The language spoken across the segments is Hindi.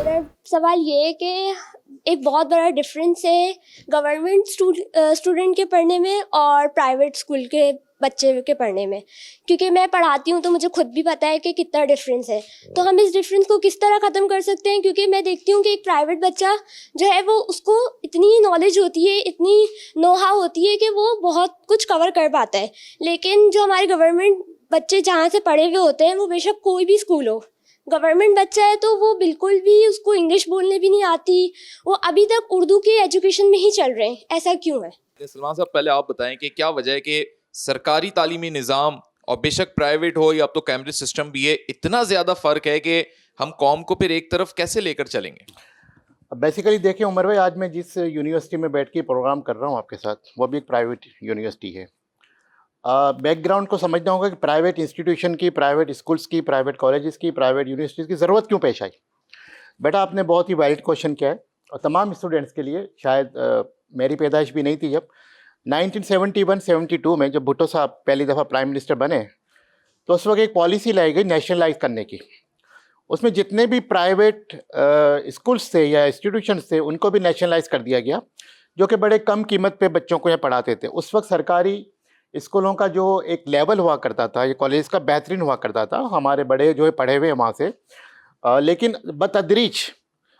मेरा सवाल ये है कि एक बहुत बड़ा डिफरेंस है गवर्नमेंट स्टूडेंट के पढ़ने में और प्राइवेट स्कूल के बच्चे के पढ़ने में, क्योंकि मैं पढ़ाती हूँ तो मुझे खुद भी पता है कि कितना डिफरेंस है। तो हम इस डिफरेंस को किस तरह ख़त्म कर सकते हैं, क्योंकि मैं देखती हूँ कि एक प्राइवेट बच्चा जो है वो उसको इतनी नॉलेज होती है, इतनी नो हाउ होती है कि वो बहुत कुछ कवर कर पाता है, लेकिन जो हमारे गवर्नमेंट बच्चे जहाँ से पढ़े हुए होते हैं, वो बेशक कोई भी स्कूल हो, गवर्नमेंट बच्चा है तो वो बिल्कुल भी उसको इंग्लिश बोलने भी नहीं आती, वो अभी तक उर्दू के एजुकेशन में ही चल रहे हैं। ऐसा क्यों है? सलमान साहब, पहले आप बताएं कि क्या वजह है कि सरकारी तालीमी निज़ाम और बेशक प्राइवेट हो या अब तो कैम्ब्रिज सिस्टम भी है, इतना ज़्यादा फ़र्क है कि हम कौम को फिर एक तरफ कैसे लेकर चलेंगे? बेसिकली देखिए उमर भाई, आज मैं जिस यूनिवर्सिटी में बैठ के प्रोग्राम कर रहा हूँ आपके साथ, वो भी एक प्राइवेट यूनिवर्सिटी है। बैकग्राउंड को समझना होगा कि प्राइवेट इंस्टीट्यूशन की, प्राइवेट स्कूल्स की, प्राइवेट कॉलेजेस की, प्राइवेट यूनिवर्सिटीज़ की ज़रूरत क्यों पेश आई। बेटा, आपने बहुत ही वैलिड क्वेश्चन किया है और तमाम स्टूडेंट्स के लिए। शायद मेरी पैदाइश भी नहीं थी जब 1971-72 में जब भुट्टो साहब पहली दफ़ा प्राइम मिनिस्टर बने, तो उस वक्त एक पॉलिसी लाई गई नेशनलाइज करने की। उसमें जितने भी प्राइवेट स्कूल्स थे या इंस्टीट्यूशंस थे, उनको भी नेशनलाइज कर दिया गया, जो कि बड़े कम कीमत पे बच्चों को यहाँ पढ़ाते थे। उस वक्त सरकारी स्कूलों का जो एक लेवल हुआ करता था, ये कॉलेज का बेहतरीन हुआ करता था, हमारे बड़े जो है पढ़े हुए हैं वहाँ से। लेकिन बतदरीज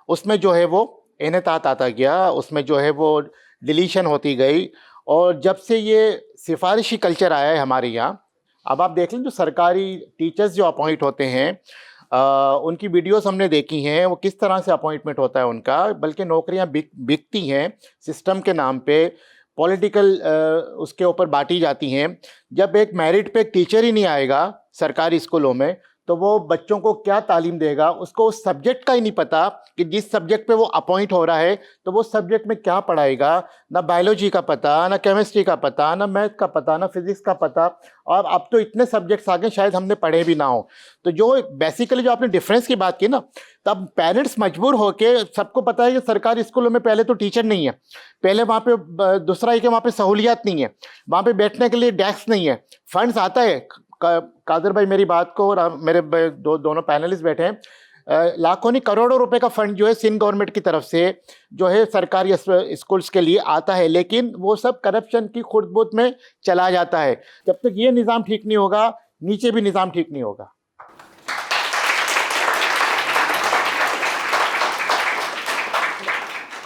उसमें जो है वो इन्हितात आता गया, उसमें जो है वो डिलीशन होती गई। और जब से ये सिफारिशी कल्चर आया है हमारे यहाँ, अब आप देख लें जो सरकारी टीचर्स जो अपॉइंट होते हैं, उनकी वीडियोस हमने देखी हैं, वो किस तरह से अपॉइंटमेंट होता है उनका, बल्कि नौकरियां बिकती हैं सिस्टम के नाम पे, पॉलिटिकल उसके ऊपर बांटी जाती हैं। जब एक मेरिट पे एक टीचर ही नहीं आएगा सरकारी स्कूलों में, तो वो बच्चों को क्या तालीम देगा? उसको उस सब्जेक्ट का ही नहीं पता कि जिस सब्जेक्ट पे वो अपॉइंट हो रहा है तो वो सब्जेक्ट में क्या पढ़ाएगा। ना बायोलॉजी का पता, ना केमिस्ट्री का पता, ना मैथ का पता, ना फिजिक्स का पता। और अब तो इतने सब्जेक्ट्स आ गए शायद हमने पढ़े भी ना हो। तो जो बेसिकली जो आपने डिफरेंस की बात की ना, तब पेरेंट्स मजबूर होके, सबको पता है कि सरकारी स्कूलों में पहले तो टीचर नहीं है, पहले वहाँ पे दूसरा है कि वहाँ पे सहूलियात नहीं है, वहाँ पे बैठने के लिए डेस्क नहीं है, फंड्स आता है। कादर भाई मेरी बात को, और मेरे दोनों पैनलिस्ट बैठे हैं, लाखों नहीं करोड़ों रुपए का फंड जो है सिंध गवर्नमेंट की तरफ से जो है सरकारी स्कूल्स के लिए आता है, लेकिन वो सब करप्शन की खुर्द-बुर्द में चला जाता है। जब तक ये निज़ाम ठीक नहीं होगा, नीचे भी निज़ाम ठीक नहीं होगा।